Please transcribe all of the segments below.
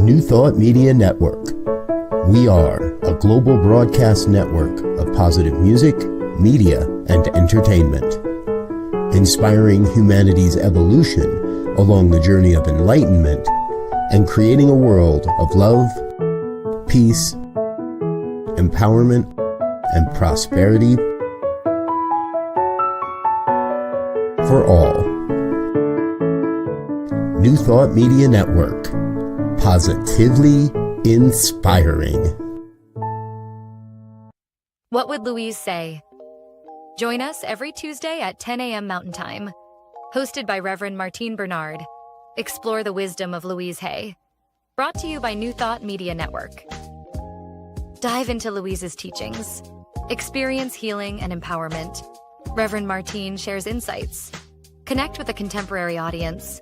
New Thought Media Network. We are a global broadcast network of positive music, media, and entertainment, inspiring humanity's evolution along the journey of enlightenment and creating a world of love, peace, empowerment, and prosperity for all. New Thought Media Network. Positively inspiring. What Would Louise Say? Join us every Tuesday at 10 a.m. Mountain Time. Hosted by Reverend Martine Bernard. Explore the wisdom of Louise Hay. Brought to you by New Thought Media Network. Dive into Louise's teachings. Experience healing and empowerment. Reverend Martine shares insights. Connect with a contemporary audience.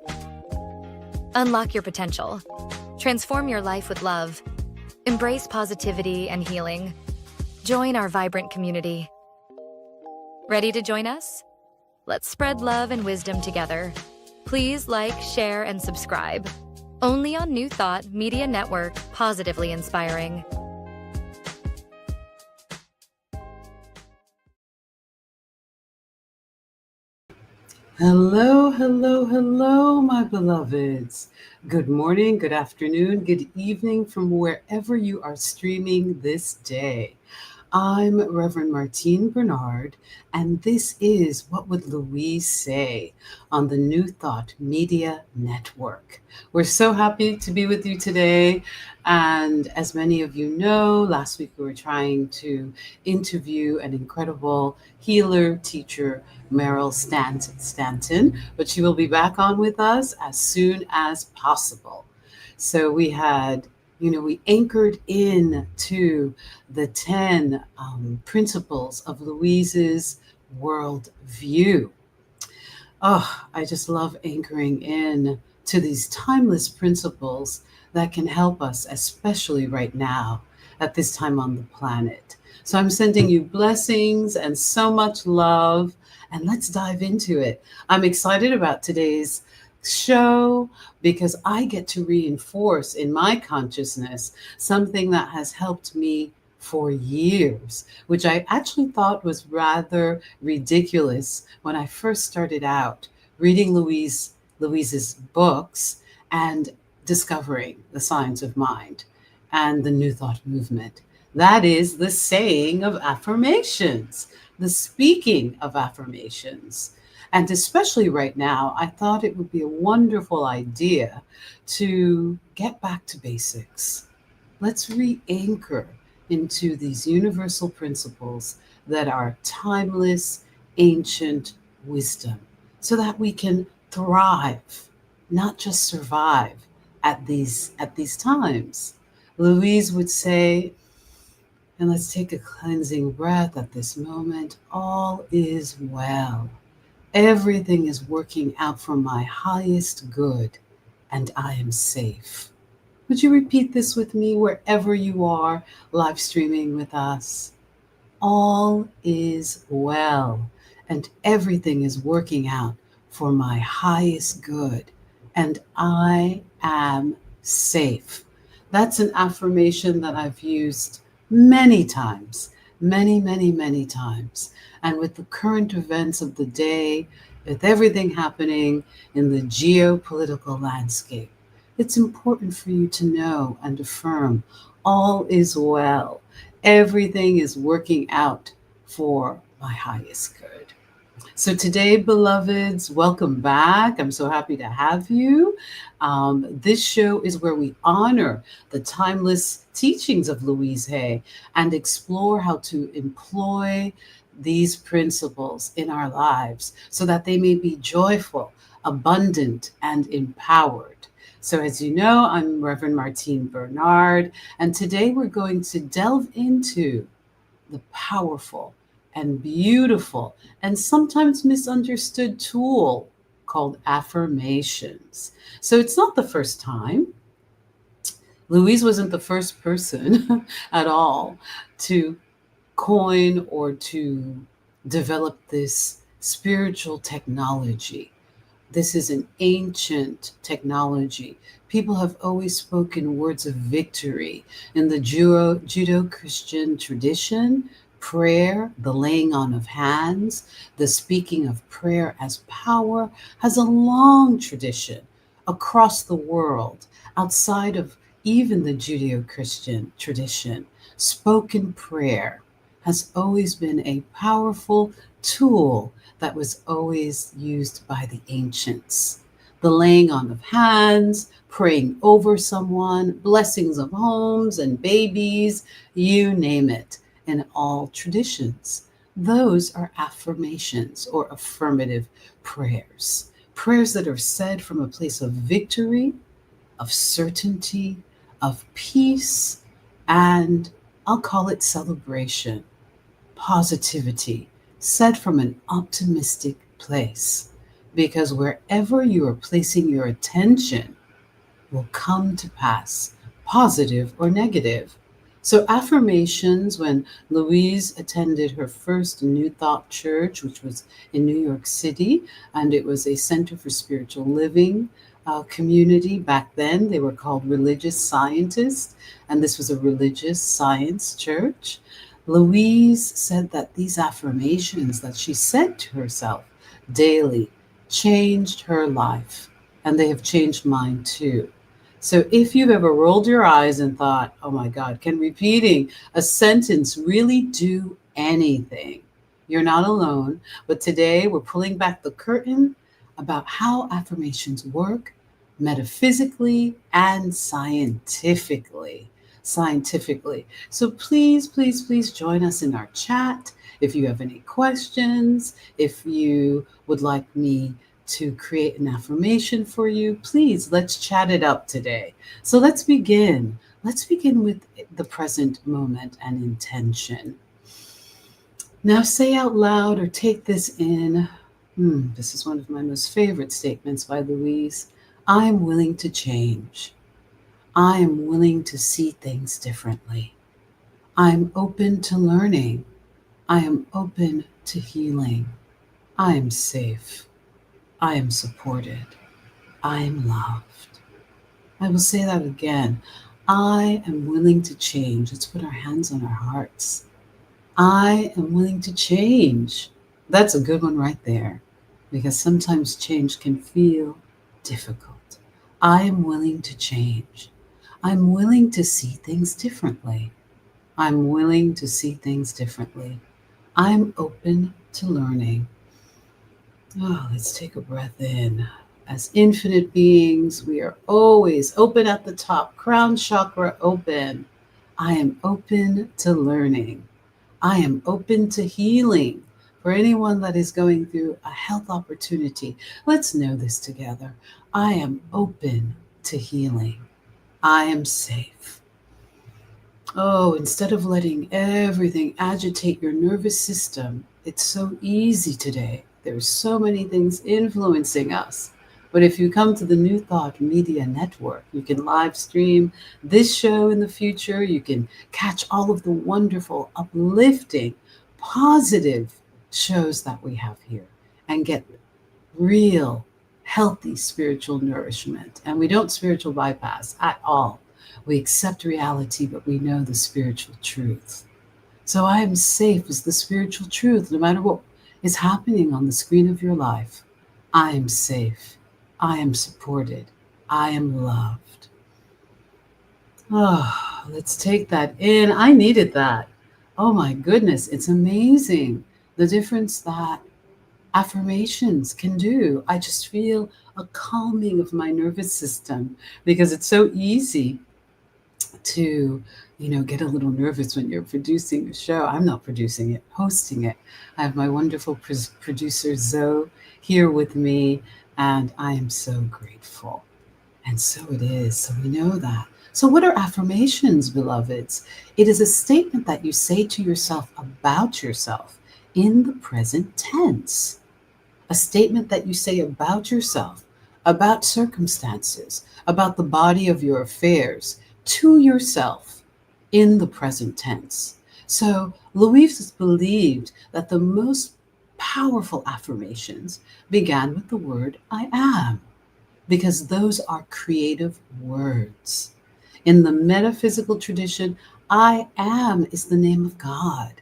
Unlock your potential. Transform your life with love. Embrace positivity and healing. Join our vibrant community. Ready to join us? Let's spread love and wisdom together. Please like, share, and subscribe. Only on New Thought Media Network, positively inspiring. Hello, hello, hello, my beloveds. Good morning, good afternoon, good evening from wherever you are streaming this day. I'm Reverend Martine Bernard, and this is What Would Louise Say on the New Thought Media Network. We're so happy to be with you today. And as many of you know, last week we were trying to interview an incredible healer, teacher, Meryl Stanton, but she will be back on with us as soon as possible. So we anchored in to the 10 principles of Louise's world view. Oh, I just love anchoring in to these timeless principles that can help us, especially right now at this time on the planet. So I'm sending you blessings and so much love, and let's dive into it. I'm excited about today's show because I get to reinforce in my consciousness something that has helped me for years, which I actually thought was rather ridiculous when I first started out reading Louise's books and discovering the science of mind and the New Thought movement. That is the saying of affirmations, the speaking of affirmations. And especially right now, I thought it would be a wonderful idea to get back to basics. Let's re-anchor into these universal principles that are timeless, ancient wisdom, so that we can thrive, not just survive at these times. Louise would say, and let's take a cleansing breath at this moment, all is well. Everything is working out for my highest good, and I am safe. Would you repeat this with me wherever you are live streaming with us? All is well, and everything is working out for my highest good, and I am safe. That's an affirmation that I've used many times, many times. And with the current events of the day, with everything happening in the geopolitical landscape, it's important for you to know and affirm all is well. Everything is working out for my highest good. So today, beloveds, welcome back. I'm so happy to have you. This show is where we honor the timeless teachings of Louise Hay and explore how to employ these principles in our lives so that they may be joyful, abundant, and empowered. So as you know, I'm Reverend Martine Bernard, and today we're going to delve into the powerful and beautiful and sometimes misunderstood tool called affirmations. So it's not the first time. Louise wasn't the first person at all to coin or to develop this spiritual technology This is an ancient technology. People have always spoken words of victory. In the Judeo-Christian tradition, prayer, the laying on of hands, the speaking of prayer as power, has a long tradition across the world, outside of even the Judeo-Christian tradition. Spoken prayer has always been a powerful tool that was always used by the ancients. The laying on of hands, praying over someone, blessings of homes and babies, you name it, in all traditions. Those are affirmations or affirmative prayers. Prayers that are said from a place of victory, of certainty, of peace, and I'll call it celebration, positivity, said from an optimistic place. Because wherever you are placing your attention will come to pass, positive or negative. So, affirmations, when Louise attended her first New Thought church, which was in New York City, and it was a center for spiritual living community. Back then, they were called religious scientists, and this was a religious science church. Louise said that these affirmations that she said to herself daily changed her life, and they have changed mine too. So if you've ever rolled your eyes and thought, oh my God, can repeating a sentence really do anything? You're not alone. But today we're pulling back the curtain about how affirmations work metaphysically and scientifically. Scientifically. So please, please, please join us in our chat. If you have any questions, if you would like me to create an affirmation for you, please let's chat it up today. So let's begin. Let's begin with the present moment and intention. Now say out loud or take this in. This is one of my most favorite statements by Louise. I am willing to change. I am willing to see things differently. I am open to learning. I am open to healing. I am safe. I am supported. I am loved. I will say that again. I am willing to change. Let's put our hands on our hearts. I am willing to change. That's a good one right there, because sometimes change can feel difficult. I am willing to change. I'm willing to see things differently. I'm willing to see things differently. I'm open to learning. Oh, let's take a breath in. As infinite beings, we are always open at the top, crown chakra open. I am open to learning. I am open to healing. For anyone that is going through a health opportunity, let's know this together. I am open to healing. I am safe. Oh, instead of letting everything agitate your nervous system, it's so easy today. There's so many things influencing us. But if you come to the New Thought Media Network, you can live stream this show in the future. You can catch all of the wonderful, uplifting, positive shows that we have here and get real, healthy spiritual nourishment. And we don't spiritual bypass at all. We accept reality, but we know the spiritual truth. So I am safe as the spiritual truth, no matter what is happening on the screen of your life. I am safe. I am supported. I am loved. Oh, let's take that in. I needed that. Oh my goodness, it's amazing the difference that affirmations can do. I just feel a calming of my nervous system, because it's so easy to, get a little nervous when you're producing a show. I'm not producing it, hosting it. I have my wonderful producer Zoe here with me, and I am so grateful. And so it is. So we know that. So what are affirmations, beloveds? It is a statement that you say to yourself about yourself in the present tense. A statement that you say about yourself, about circumstances, about the body of your affairs, to yourself in the present tense. So Louise believed that the most powerful affirmations began with the word I am, because those are creative words. In the metaphysical tradition, I am is the name of God,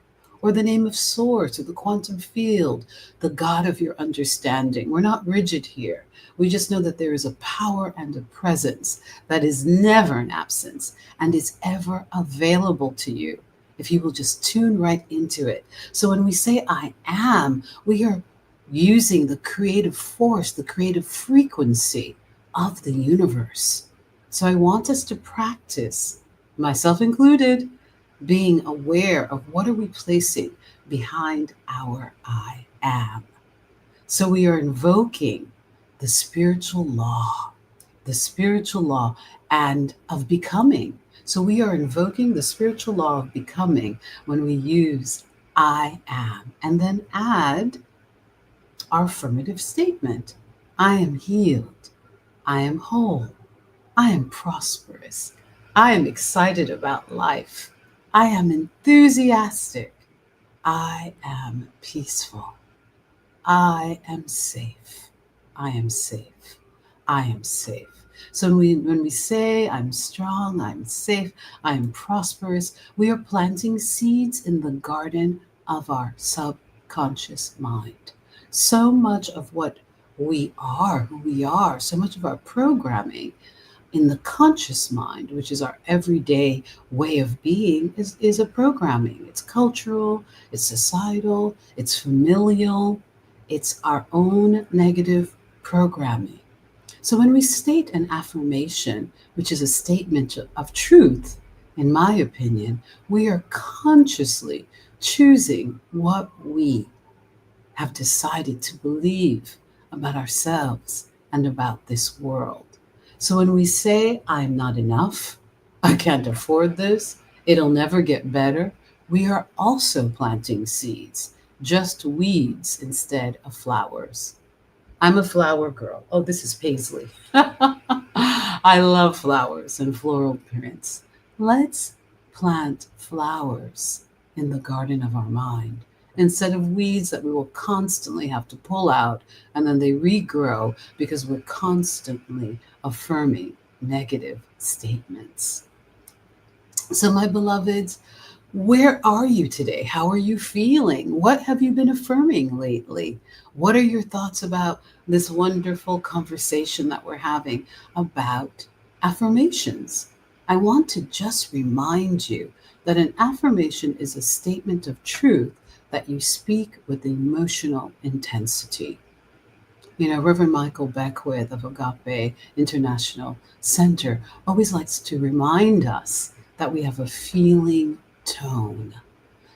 or the name of Source, or the quantum field, the God of your understanding. We're not rigid here. We just know that there is a power and a presence that is never an absence and is ever available to you if you will just tune right into it. So when we say I am, we are using the creative force, the creative frequency of the universe. So I want us to practice, myself included, being aware of what are we placing behind our I am. So we are invoking the spiritual law and of becoming. So we are invoking the spiritual law of becoming when we use I am and then add our affirmative statement. I am healed. I am whole. I am prosperous. I am excited about life. I am enthusiastic. I am peaceful. I am safe. I am safe. I am safe. So when we say I'm strong, I'm safe, I'm prosperous, we are planting seeds in the garden of our subconscious mind. So much of what we are, who we are, so much of our programming in the conscious mind, which is our everyday way of being, is a programming. It's cultural, it's societal, it's familial, it's our own negative programming. So when we state an affirmation, which is a statement of truth, in my opinion, we are consciously choosing what we have decided to believe about ourselves and about this world. So when we say, I'm not enough, I can't afford this, it'll never get better, we are also planting seeds, just weeds instead of flowers. I'm a flower girl. Oh, this is Paisley. I love flowers and floral prints. Let's plant flowers in the garden of our mind instead of weeds that we will constantly have to pull out and then they regrow because we're constantly affirming negative statements. So, my beloveds, where are you today? How are you feeling? What have you been affirming lately? What are your thoughts about this wonderful conversation that we're having about affirmations? I want to just remind you that an affirmation is a statement of truth that you speak with emotional intensity. You know, Reverend Michael Beckwith of Agape International Center always likes to remind us that we have a feeling tone.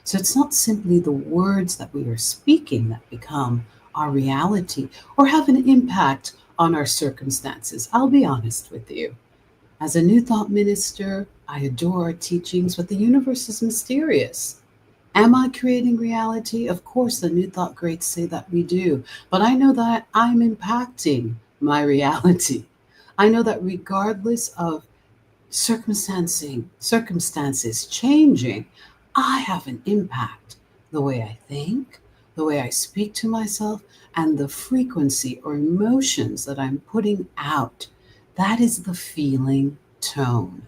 So it's not simply the words that we are speaking that become our reality or have an impact on our circumstances. I'll be honest with you. As a New Thought minister, I adore our teachings, but the universe is mysterious. Am I creating reality? Of course, the New Thought greats say that we do. But I know that I'm impacting my reality. I know that regardless of circumstances changing, I have an impact. The way I think, the way I speak to myself, and the frequency or emotions that I'm putting out. That is the feeling tone.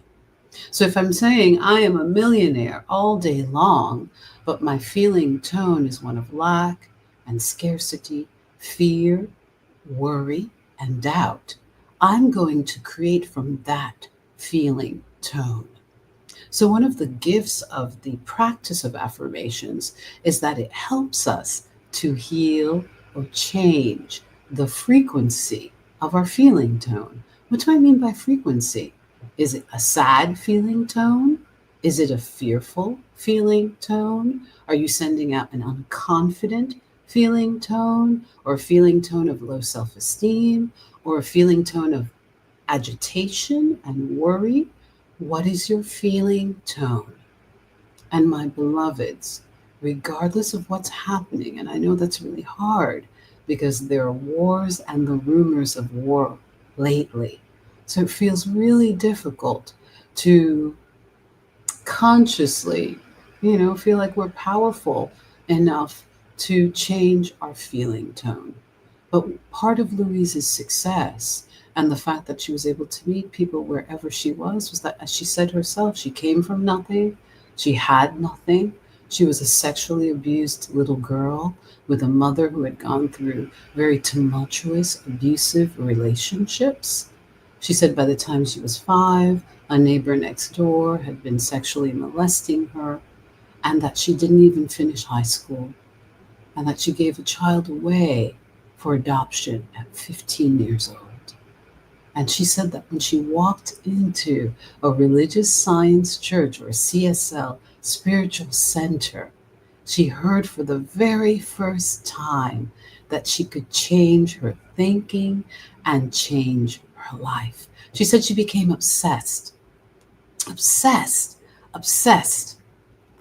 So if I'm saying I am a millionaire all day long, but my feeling tone is one of lack and scarcity, fear, worry, and doubt, I'm going to create from that feeling tone. So one of the gifts of the practice of affirmations is that it helps us to heal or change the frequency of our feeling tone. What do I mean by frequency? Is it a sad feeling tone? Is it a fearful feeling tone? Are you sending out an unconfident feeling tone, or a feeling tone of low self-esteem, or a feeling tone of agitation and worry? What is your feeling tone? And my beloveds, regardless of what's happening, and I know that's really hard because there are wars and the rumors of war lately. So it feels really difficult to consciously, feel like we're powerful enough to change our feeling tone. But part of Louise's success and the fact that she was able to meet people wherever she was that, as she said herself, she came from nothing. She had nothing. She was a sexually abused little girl with a mother who had gone through very tumultuous, abusive relationships. She said by the time she was 5, a neighbor next door had been sexually molesting her, and that she didn't even finish high school, and that she gave a child away for adoption at 15 years old. And she said that when she walked into a religious science church or a CSL spiritual center, she heard for the very first time that she could change her thinking and change her life. She said she became obsessed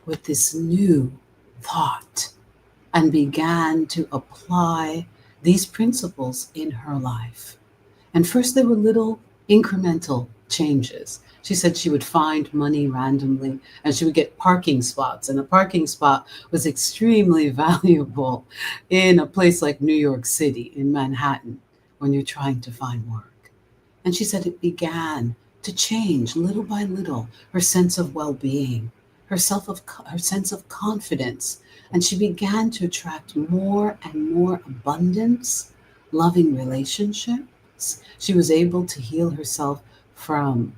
with this new thought and began to apply these principles in her life. And first there were little incremental changes. She said she would find money randomly and she would get parking spots. And a parking spot was extremely valuable in a place like New York City, in Manhattan, when you're trying to find work. And she said it began to change little by little her sense of well-being, her sense of confidence. And she began to attract more and more abundance, loving relationships. She was able to heal herself from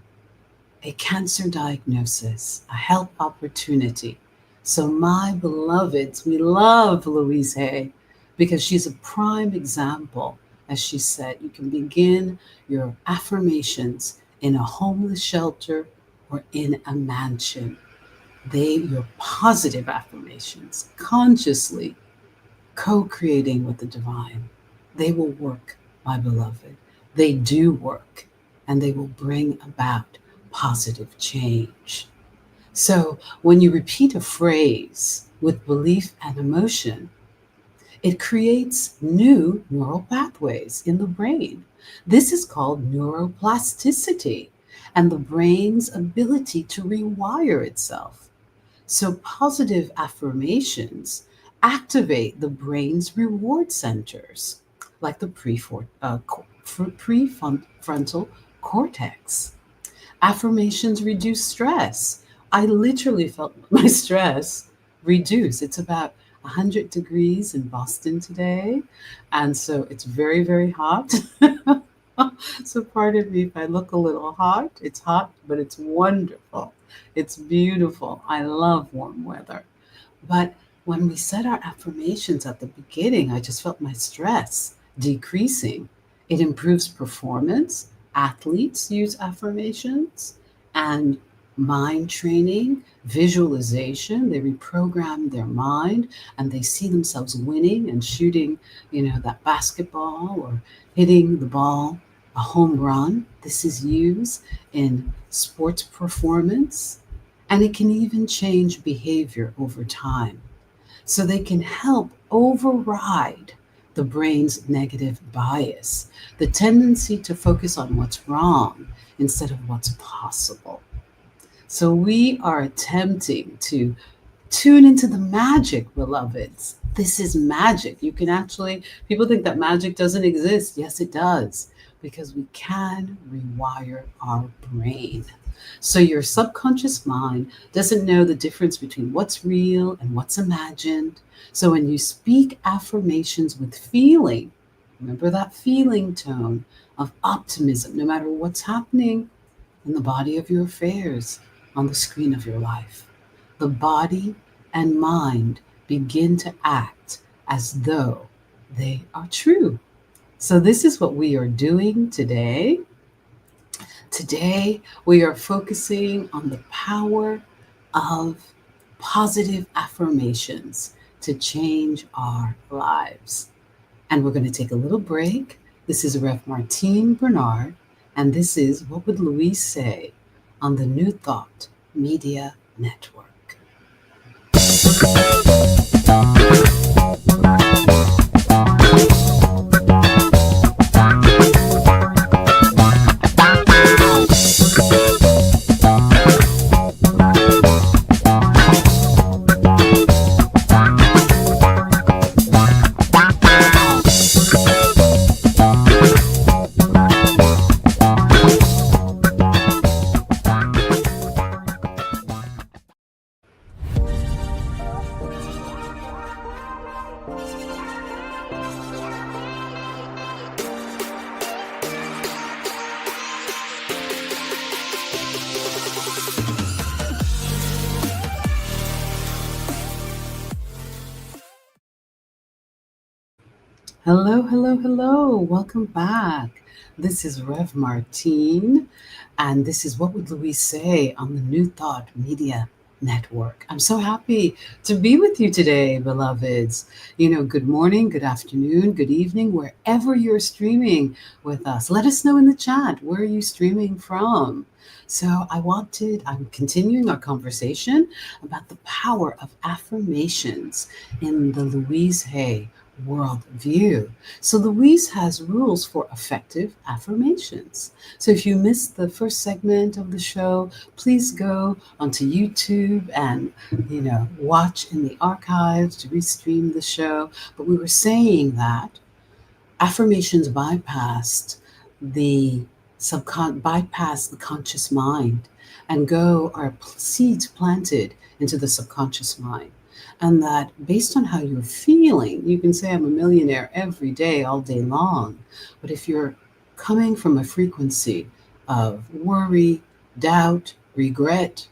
a cancer diagnosis, a health opportunity. So my beloveds, we love Louise Hay because she's a prime example. As she said, you can begin your affirmations in a homeless shelter or in a mansion. Your positive affirmations, consciously co-creating with the divine, they will work, my beloved. They do work, and they will bring about positive change. So when you repeat a phrase with belief and emotion, it creates new neural pathways in the brain. This is called neuroplasticity and the brain's ability to rewire itself. So positive affirmations activate the brain's reward centers, like the prefrontal cortex. Affirmations reduce stress. I literally felt my stress reduce. It's about 100 degrees in Boston today, and so it's very, very hot. So pardon me if I look a little hot. It's hot, but it's wonderful. It's beautiful. I love warm weather. But when we said our affirmations at the beginning, I just felt my stress decreasing. It improves performance. Athletes use affirmations and mind training, visualization. They reprogram their mind and they see themselves winning and shooting, that basketball or hitting the ball, a home run. This is used in sports performance, and it can even change behavior over time. So they can help override the brain's negative bias, the tendency to focus on what's wrong instead of what's possible. So we are attempting to tune into the magic, beloveds. This is magic. People think that magic doesn't exist. Yes, it does, because we can rewire our brain. So your subconscious mind doesn't know the difference between what's real and what's imagined. So when you speak affirmations with feeling, remember that feeling tone of optimism, no matter what's happening in the body of your affairs, on the screen of your life, the body and mind begin to act as though they are true. So this is what we are doing today. Today, we are focusing on the power of positive affirmations to change our lives. And we're going to take a little break. This is Rev. Martine Bernard, and this is What Would Louise Say on the New Thought Media Network. Hello, hello, hello. Welcome back. This is Rev Martine, and this is What Would Louise Say on the New Thought Media Network. I'm so happy to be with you today, beloveds. Good morning, good afternoon, good evening, wherever you're streaming with us. Let us know in the chat, where are you streaming from? So I'm continuing our conversation about the power of affirmations in the Louise Hay worldview. So Louise has rules for effective affirmations. So if you missed the first segment of the show, please go onto YouTube and watch in the archives to restream the show. But we were saying that affirmations bypass the conscious mind and are seeds planted into the subconscious mind. And that based on how you're feeling, you can say, I'm a millionaire every day, all day long. But if you're coming from a frequency of worry, doubt, regret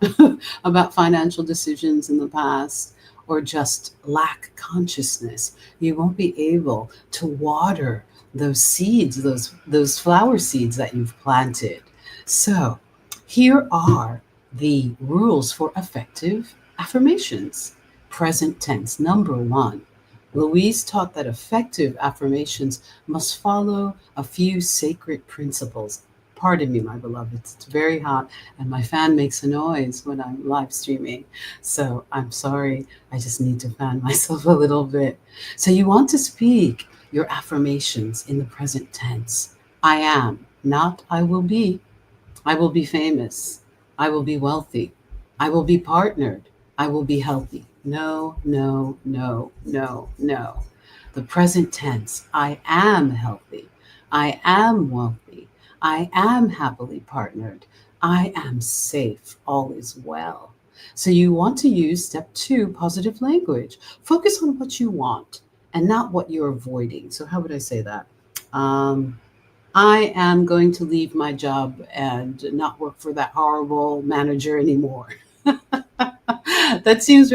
about financial decisions in the past, or just lack consciousness, you won't be able to water those seeds, those flower seeds that you've planted. So here are the rules for effective affirmations. Present tense. Number 1, Louise taught that effective affirmations must follow a few sacred principles. Pardon me, my beloveds. It's very hot and my fan makes a noise when I'm live streaming. So I'm sorry. I just need to fan myself a little bit. So you want to speak your affirmations in the present tense. I am, not I will be. I will be famous. I will be wealthy. I will be partnered. I will be healthy. No, no, no, no, no. The present tense. I am healthy. I am wealthy. I am happily partnered. I am safe. All is well. So you want to use step 2, positive language. Focus on what you want and not what you're avoiding. So how would I say that? I am going to leave my job and not work for that horrible manager anymore. That seems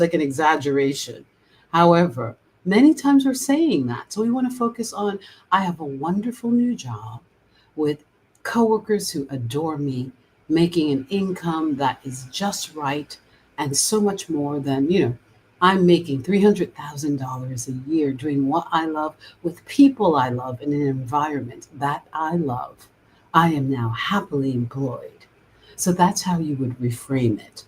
like an exaggeration. However, many times we're saying that. So we want to focus on, I have a wonderful new job with coworkers who adore me, making an income that is just right, and so much more than, I'm making $300,000 a year doing what I love with people I love in an environment that I love. I am now happily employed. So that's how you would reframe it.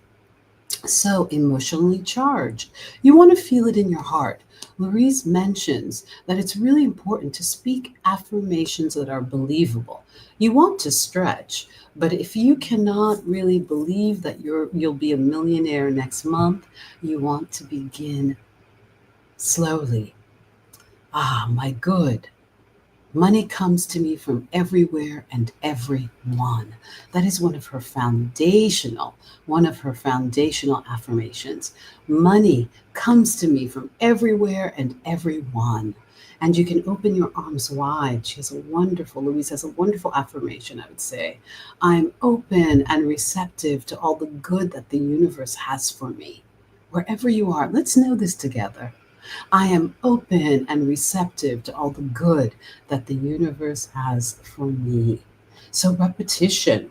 So emotionally charged. You want to feel it in your heart. Louise mentions that it's really important to speak affirmations that are believable. You want to stretch, but if you cannot really believe that you'll be a millionaire next month, you want to begin slowly. My good. Money comes to me from everywhere and everyone. That is one of her foundational affirmations. Money comes to me from everywhere and everyone. And you can open your arms wide. Louise has a wonderful affirmation, I would say. I'm open and receptive to all the good that the universe has for me. Wherever you are, let's know this together. I am open and receptive to all the good that the universe has for me. So repetition.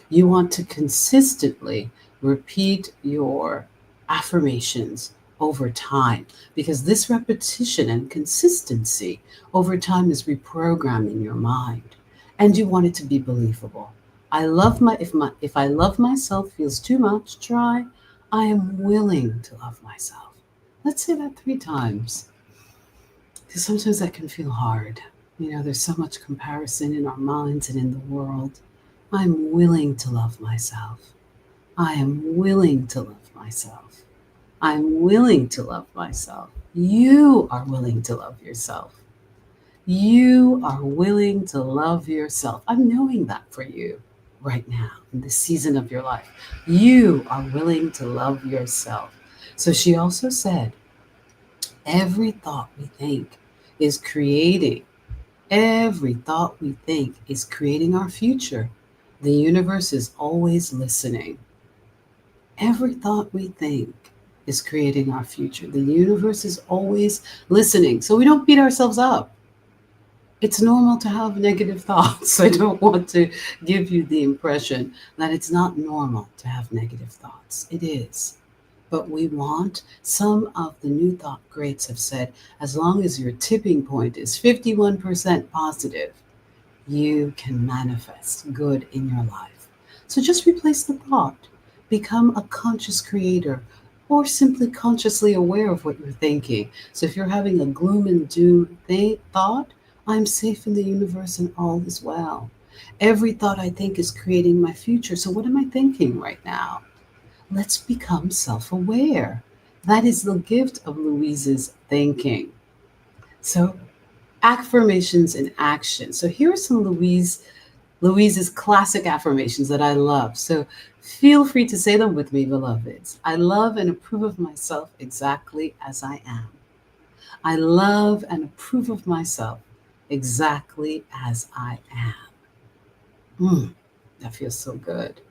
You want to consistently repeat your affirmations over time, because this repetition and consistency over time is reprogramming your mind, and you want it to be believable. If I love myself feels too much, try I am willing to love myself. Let's say that 3 times, because sometimes that can feel hard. There's so much comparison in our minds and in the world. I'm willing to love myself. I am willing to love myself. I'm willing to love myself. You are willing to love yourself. You are willing to love yourself. I'm knowing that for you right now in this season of your life. You are willing to love yourself. So she also said, Every thought we think is creating. Every thought we think is creating our future. The universe is always listening. Every thought we think is creating our future. The universe is always listening. So we don't beat ourselves up. It's normal to have negative thoughts. I don't want to give you the impression that it's not normal to have negative thoughts. It is. But we want, some of the new thought greats have said, as long as your tipping point is 51% positive, you can manifest good in your life. So just replace the thought. Become a conscious creator or simply consciously aware of what you're thinking. So if you're having a gloom and doom thought, I'm safe in the universe and all is well. Every thought I think is creating my future. So what am I thinking right now? Let's become self aware. That is the gift of Louise's thinking. So, affirmations in action. So, here are some Louise's classic affirmations that I love. So, feel free to say them with me, beloveds. I love and approve of myself exactly as I am. I love and approve of myself exactly as I am. That feels so good.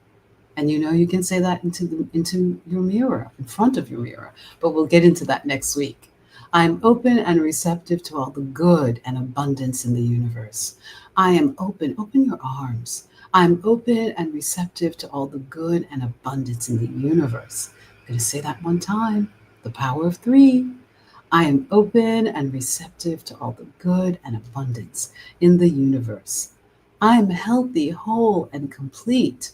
And you can say that into your mirror, in front of your mirror. But we'll get into that next week. I'm open and receptive to all the good and abundance in the universe. I am open. Open your arms. I'm open and receptive to all the good and abundance in the universe. I'm going to say that one time. The power of three. I am open and receptive to all the good and abundance in the universe. I am healthy, whole, and complete.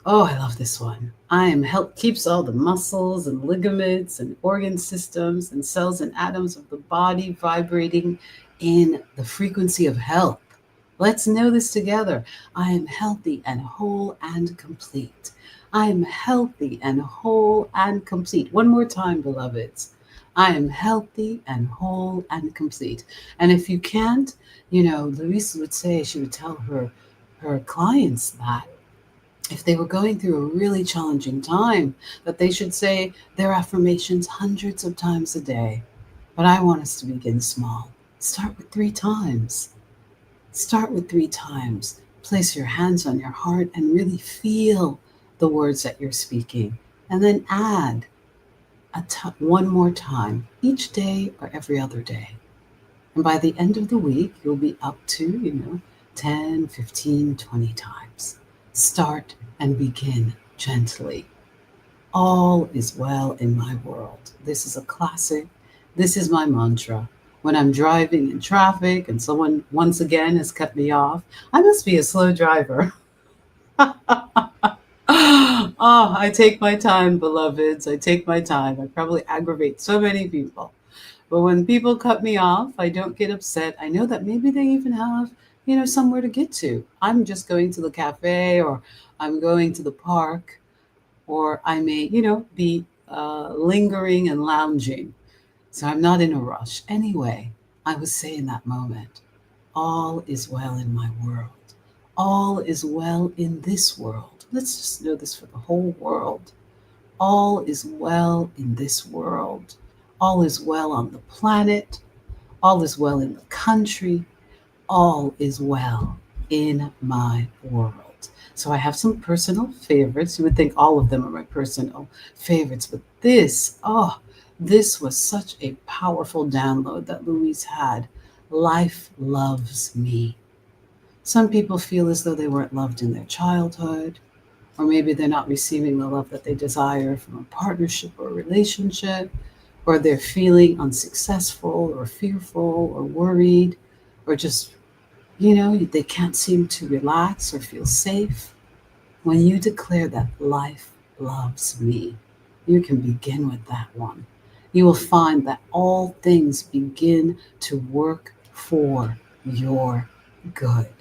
Oh, I love this one. I am help keeps all the muscles and ligaments and organ systems and cells and atoms of the body vibrating in the frequency of health. Let's know this together. I am healthy and whole and complete. I am healthy and whole and complete. One more time, beloveds. I am healthy and whole and complete. And if you can't, Louise would say, she would tell her clients that if they were going through a really challenging time, that they should say their affirmations hundreds of times a day. But I want us to begin small. Start with 3 times. Start with 3 times. Place your hands on your heart and really feel the words that you're speaking. And then add one more time each day or every other day. And by the end of the week, you'll be up to, 10, 15, 20 times. Start and begin gently. All is well in my world. This is a classic. This is my mantra. When I'm driving in traffic and someone once again has cut me off, I must be a slow driver. Oh, I take my time, beloveds. I take my time. I probably aggravate so many people. But when people cut me off, I don't get upset. I know that maybe they even have, somewhere to get to. I'm just going to the cafe or I'm going to the park or I may, be lingering and lounging. So I'm not in a rush. Anyway, I was saying that moment, all is well in my world. All is well in this world. Let's just know this for the whole world. All is well in this world. All is well on the planet. All is well in the country. All is well in my world. So I have some personal favorites. You would think all of them are my personal favorites, but this was such a powerful download that Louise had. Life loves me. Some people feel as though they weren't loved in their childhood, or maybe they're not receiving the love that they desire from a partnership or a relationship, or they're feeling unsuccessful or fearful or worried, or just, they can't seem to relax or feel safe. When you declare that life loves me, you can begin with that one. You will find that all things begin to work for your good.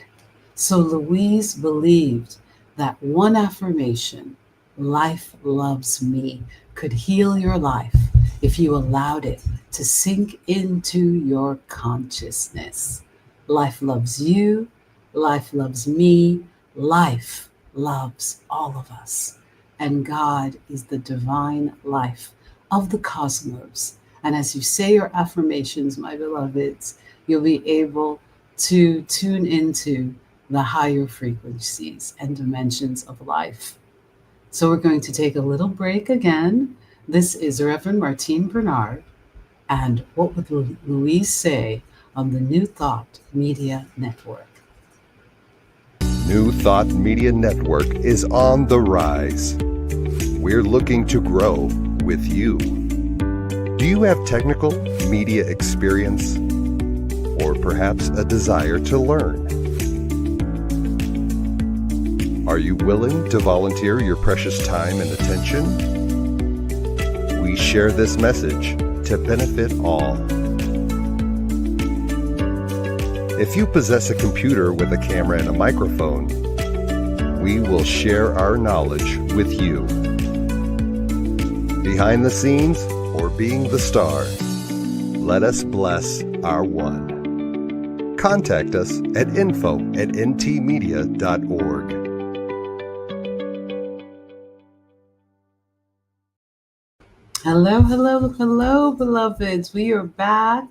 So Louise believed that one affirmation, life loves me, could heal your life if you allowed it to sink into your consciousness. Life loves you, life loves me, life loves all of us. And God is the divine life of the cosmos And as you say your affirmations, my beloveds, you'll be able to tune into the higher frequencies and dimensions of life. So we're going to take a little break again. This is Reverend Martine Bernard and What Would Louise Say on the New Thought Media Network. New Thought Media Network is on the rise. We're looking to grow with you. Do you have technical media experience or perhaps a desire to learn? Are you willing to volunteer your precious time and attention? We share this message to benefit all. If you possess a computer with a camera and a microphone, we will share our knowledge with you. Behind the scenes or being the star, let us bless our one. Contact us at info@ntmedia.org. Hello, hello, hello, beloveds. We are back.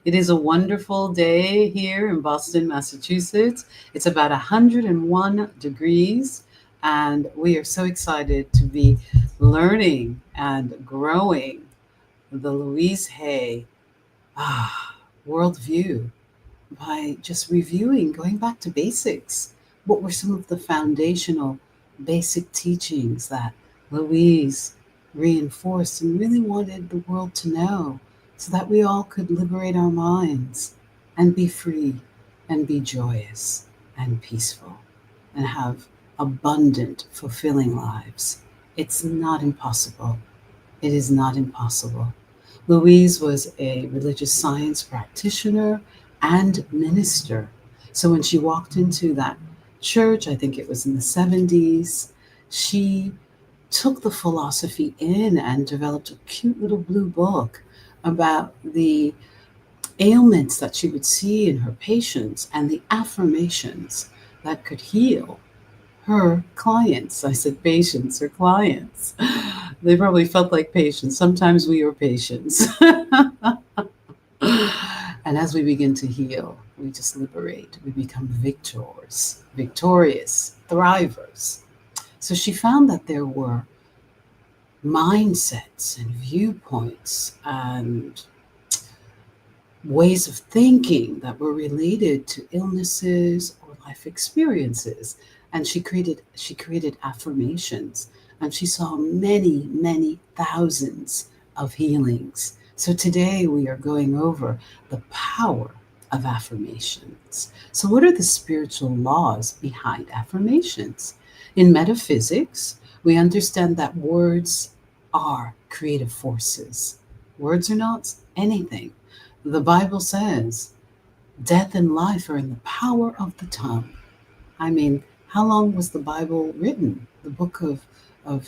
It is a wonderful day here in Boston, Massachusetts. It's about 101 degrees, and we are so excited to be learning and growing the Louise Hay worldview by just reviewing, going back to basics. What were some of the foundational basic teachings that Louise reinforced and really wanted the world to know, so that we all could liberate our minds and be free and be joyous and peaceful and have abundant, fulfilling lives. It's not impossible. It is not impossible. Louise was a religious science practitioner and minister. So when she walked into that church, I think it was in the 70s, she took the philosophy in and developed a cute little blue book about the ailments that she would see in her patients and the affirmations that could heal her clients. I said patients or clients. They probably felt like patients. Sometimes we are patients. And as we begin to heal, we just liberate. We become victors, victorious, thrivers. So she found that there were mindsets and viewpoints and ways of thinking that were related to illnesses or life experiences. And she created affirmations, and she saw many thousands of healings. So today we are going over the power of affirmations. So what are the spiritual laws behind affirmations? In metaphysics, we understand that words are creative forces. Words are not anything. The Bible says death and life are in the power of the tongue. I mean, how long was the Bible written? The book of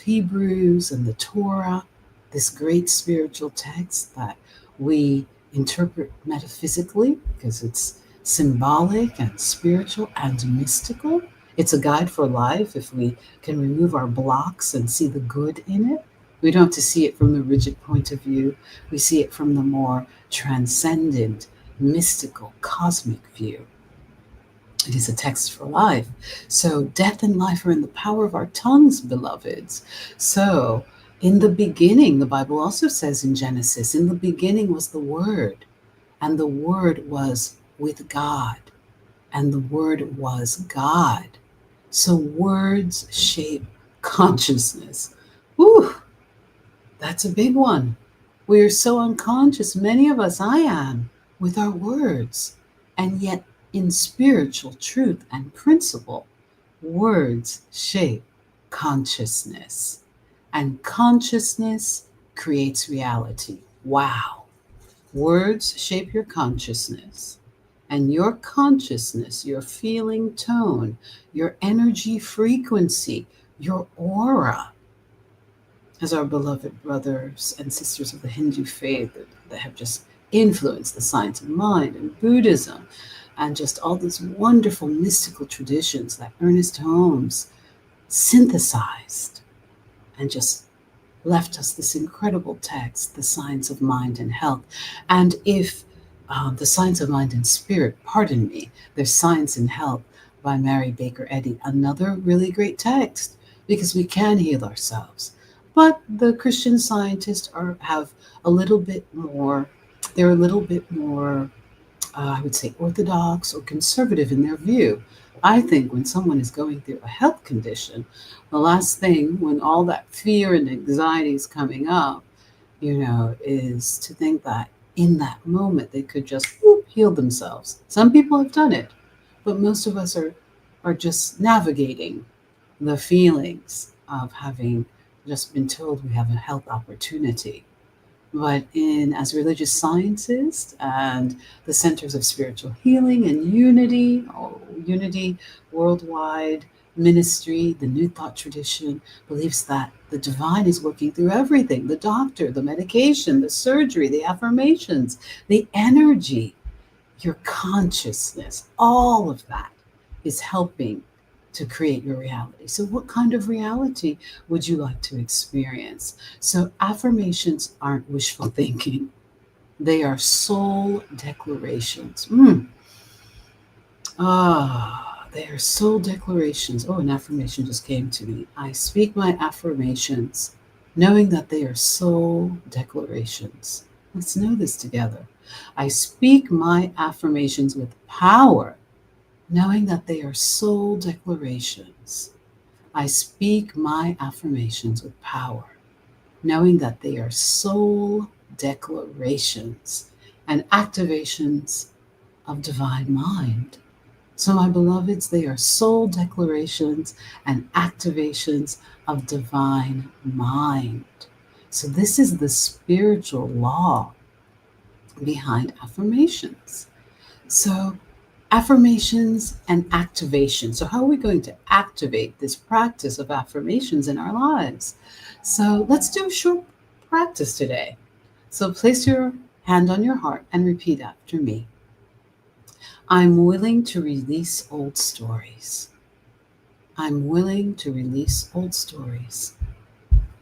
Hebrews and the Torah, this great spiritual text that we interpret metaphysically because it's symbolic and spiritual and mystical. It's a guide for life if we can remove our blocks and see the good in it. We don't have to see it from the rigid point of view. We see it from the more transcendent, mystical, cosmic view. It is a text for life. So death and life are in the power of our tongues, beloveds. So in the beginning, the Bible also says in Genesis, in the beginning was the Word, and the Word was with God, and the Word was God. So words shape consciousness. Whew, that's a big one. We are so unconscious, many of us, I am, with our words. And yet in spiritual truth and principle, words shape consciousness. And consciousness creates reality. Wow. Words shape your consciousness. And your consciousness, your feeling tone, your energy frequency, your aura, as our beloved brothers and sisters of the Hindu faith that have just influenced the science of mind and Buddhism and just all these wonderful mystical traditions that Ernest Holmes synthesized and just left us this incredible text, The Science of Mind and Health. And if The Science of Mind and Spirit, pardon me, there's Science and Health by Mary Baker Eddy, another really great text, because we can heal ourselves. But the Christian scientists have a little bit more, they're a little bit more, I would say, orthodox or conservative in their view. I think when someone is going through a health condition, the last thing when all that fear and anxiety is coming up, is to think that in that moment they could just heal themselves. Some people have done it, but most of us are just navigating the feelings of having just been told we have a health opportunity. But as religious scientists and the Centers of Spiritual Healing and Unity Worldwide Ministry, the New Thought tradition believes that the divine is working through everything: the doctor, the medication, the surgery, the affirmations, the energy, your consciousness. All of that is helping to create your reality. So what kind of reality would you like to experience? So affirmations aren't wishful thinking. They are soul declarations. They are soul declarations. Oh, an affirmation just came to me. I speak my affirmations, knowing that they are soul declarations. Let's know this together. I speak my affirmations with power, knowing that they are soul declarations. I speak my affirmations with power, knowing that they are soul declarations and activations of divine mind. So, my beloveds, they are soul declarations and activations of divine mind. So, this is the spiritual law behind affirmations. So, affirmations and activation. So, how are we going to activate this practice of affirmations in our lives? So, let's do a short practice today. So, place your hand on your heart and repeat after me. I'm willing to release old stories. I'm willing to release old stories.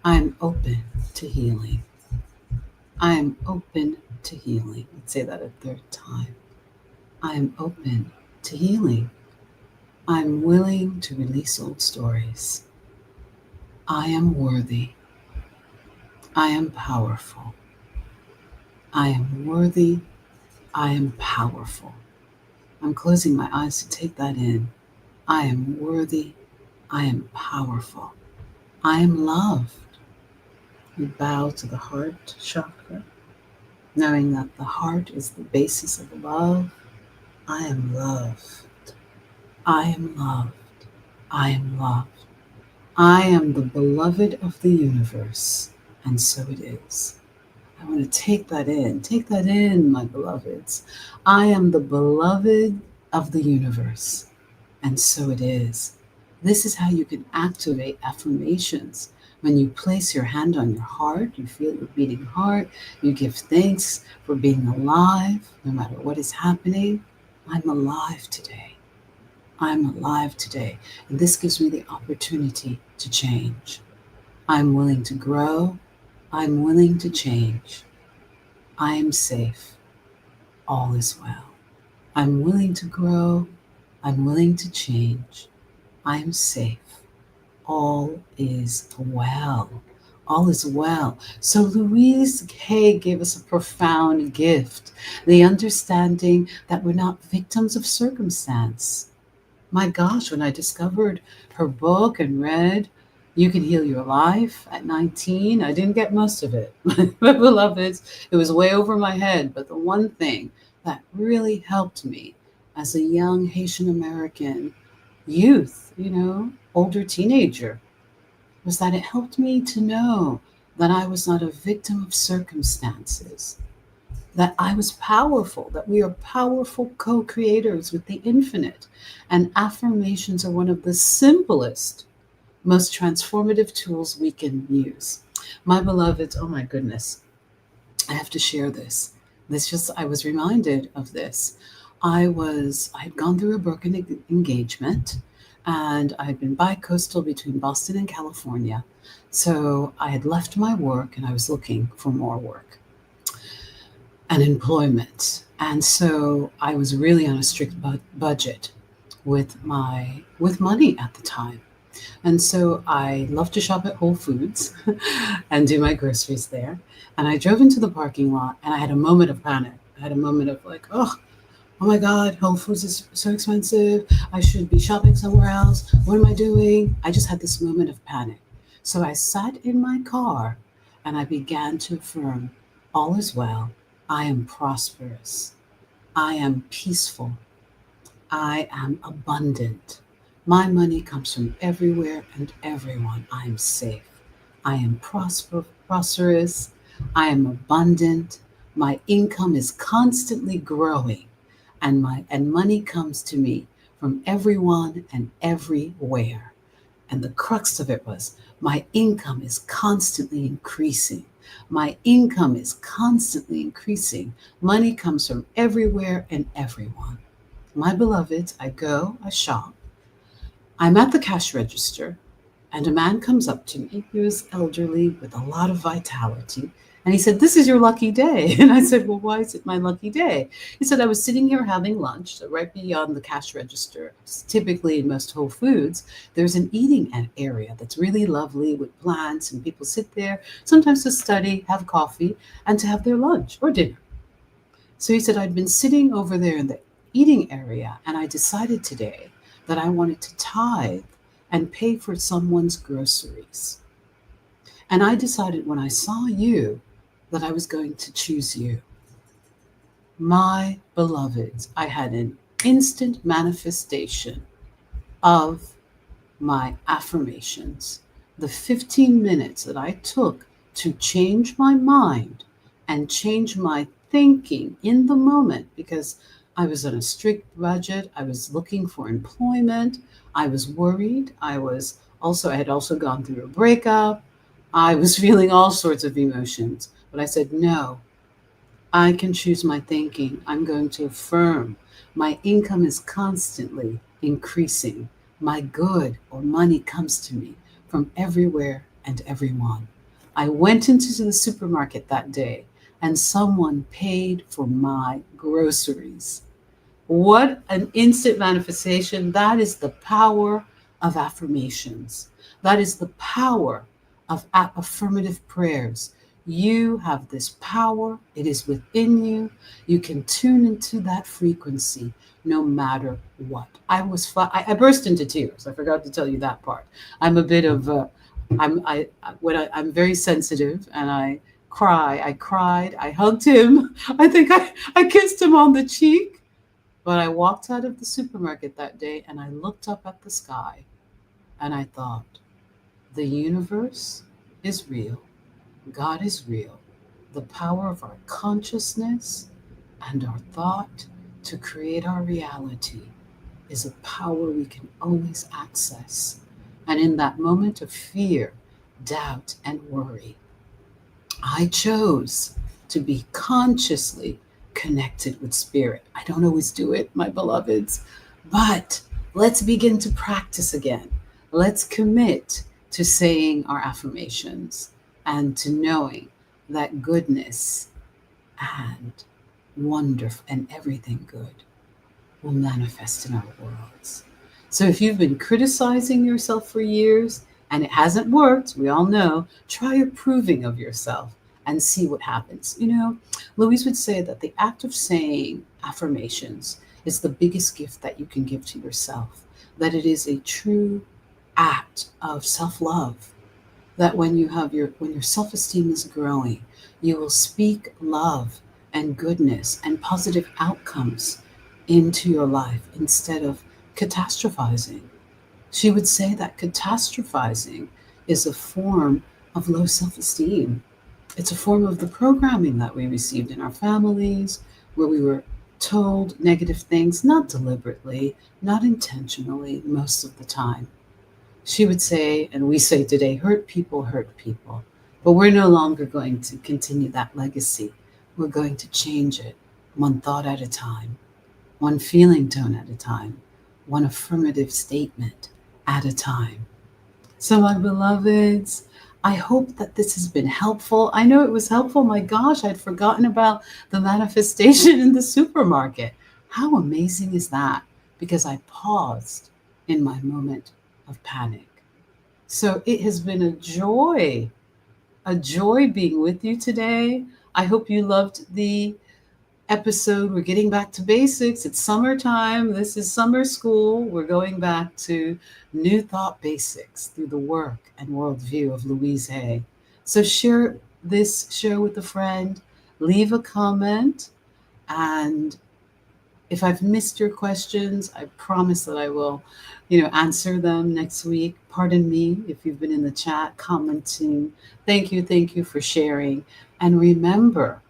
I'm open to healing. I'm open to healing. Let's say that a third time. I'm open to healing. I'm willing to release old stories. I am worthy. I am powerful. I am worthy. I am powerful. I'm closing my eyes to take that in. I am worthy. I am powerful. I am loved. We bow to the heart chakra, knowing that the heart is the basis of love. I am loved. I am loved. I am loved. I am the beloved of the universe, and so it is. I want to take that in. Take that in, my beloveds. I am the beloved of the universe, and so it is. This is how you can activate affirmations. When you place your hand on your heart, you feel your beating heart, you give thanks for being alive, no matter what is happening. I'm alive today. I'm alive today. And this gives me the opportunity to change. I'm willing to grow. I'm willing to change. I am safe. All is well. I'm willing to grow. I'm willing to change. I am safe. All is well. All is well. So Louise Hay gave us a profound gift, the understanding that we're not victims of circumstance. My gosh, when I discovered her book and read You Can Heal Your Life at 19, I didn't get most of it. My beloveds, it was way over my head. But the one thing that really helped me as a young Haitian American youth, older teenager, was that it helped me to know that I was not a victim of circumstances, that I was powerful, that we are powerful co-creators with the infinite. And affirmations are one of the simplest, most transformative tools we can use. My beloveds, oh my goodness, I have to share this. I was reminded of this. I had gone through a broken engagement, and I had been bi-coastal between Boston and California. So I had left my work and I was looking for more work and employment. And so I was really on a strict budget with money at the time. And so I love to shop at Whole Foods and do my groceries there. And I drove into the parking lot and I had a moment of panic. I had a moment of like, oh my God, Whole Foods is so expensive. I should be shopping somewhere else. What am I doing? I just had this moment of panic. So I sat in my car and I began to affirm, all is well. I am prosperous. I am peaceful. I am abundant. My money comes from everywhere and everyone. I am safe. I am prosperous. I am abundant. My income is constantly growing, and money comes to me from everyone and everywhere. And the crux of it was my income is constantly increasing. My income is constantly increasing. Money comes from everywhere and everyone. My beloveds, I shop. I'm at the cash register, and a man comes up to me. He was elderly with a lot of vitality. And he said, "This is your lucky day." And I said, "Well, why is it my lucky day?" He said, "I was sitting here having lunch, so right beyond the cash register. Typically in most Whole Foods, there's an eating area that's really lovely with plants, and people sit there sometimes to study, have coffee, and to have their lunch or dinner." So he said, "I'd been sitting over there in the eating area, and I decided today that I wanted to tithe and pay for someone's groceries. And I decided when I saw you that I was going to choose you." My beloveds, I had an instant manifestation of my affirmations. The 15 minutes that I took to change my mind and change my thinking in the moment, because I was on a strict budget. I was looking for employment. I was worried. I had also gone through a breakup. I was feeling all sorts of emotions. But I said, no, I can choose my thinking. I'm going to affirm. My income is constantly increasing. My good or money comes to me from everywhere and everyone. I went into the supermarket that day and someone paid for my groceries. What an instant manifestation. That is the power of affirmations. That is the power of affirmative prayers. You have this power. It is within you. You can tune into that frequency no matter what. I burst into tears. I forgot to tell you that part. I'm a bit of I'm very sensitive, and I cry. I cried. I hugged him. I think I kissed him on the cheek. But I walked out of the supermarket that day and I looked up at the sky and I thought, the universe is real. God is real. The power of our consciousness and our thought to create our reality is a power we can always access. And in that moment of fear, doubt, and worry, I chose to be consciously connected with spirit. I don't always do it, my beloveds, but let's begin to practice again. Let's commit to saying our affirmations and to knowing that goodness and wonder and everything good will manifest in our worlds. So if you've been criticizing yourself for years and it hasn't worked, we all know, try approving of yourself and see what happens. Louise would say that the act of saying affirmations is the biggest gift that you can give to yourself, that it is a true act of self-love, that when your self-esteem is growing, you will speak love and goodness and positive outcomes into your life instead of catastrophizing. She would say that catastrophizing is a form of low self-esteem. It's a form of the programming that we received in our families, where we were told negative things, not deliberately, not intentionally, most of the time. She would say, and we say today, hurt people. But we're no longer going to continue that legacy. We're going to change it one thought at a time, one feeling tone at a time, one affirmative statement at a time. So, my beloveds, I hope that this has been helpful. I know it was helpful. My gosh, I'd forgotten about the manifestation in the supermarket. How amazing is that? Because I paused in my moment of panic. So, it has been a joy being with you today. I hope you loved the episode. We're getting back to basics. It's summertime. This is summer school. We're going back to new thought basics through the work and worldview of Louise Hay. So share this show with a friend, leave a comment, and if I've missed your questions, I promise that I will, answer them next week. Pardon me if you've been in the chat commenting. Thank you for sharing. And remember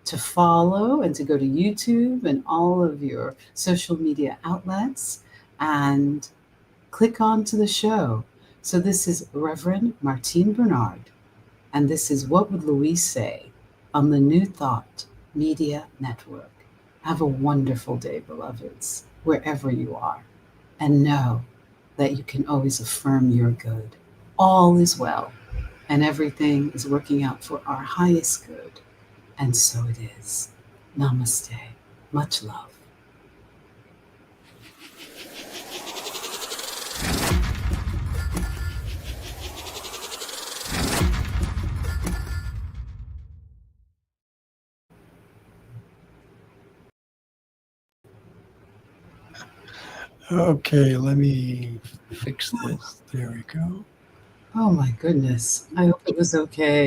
to follow and to go to YouTube and all of your social media outlets and click on to the show. So this is Reverend Martine Bernard, and this is What Would Louise Say on the New Thought Media Network. Have a wonderful day, beloveds, wherever you are. And know that you can always affirm your good. All is well, and everything is working out for our highest good. And so it is. Namaste. Much love. Okay, let me fix this. There we go. Oh my goodness. I hope it was okay.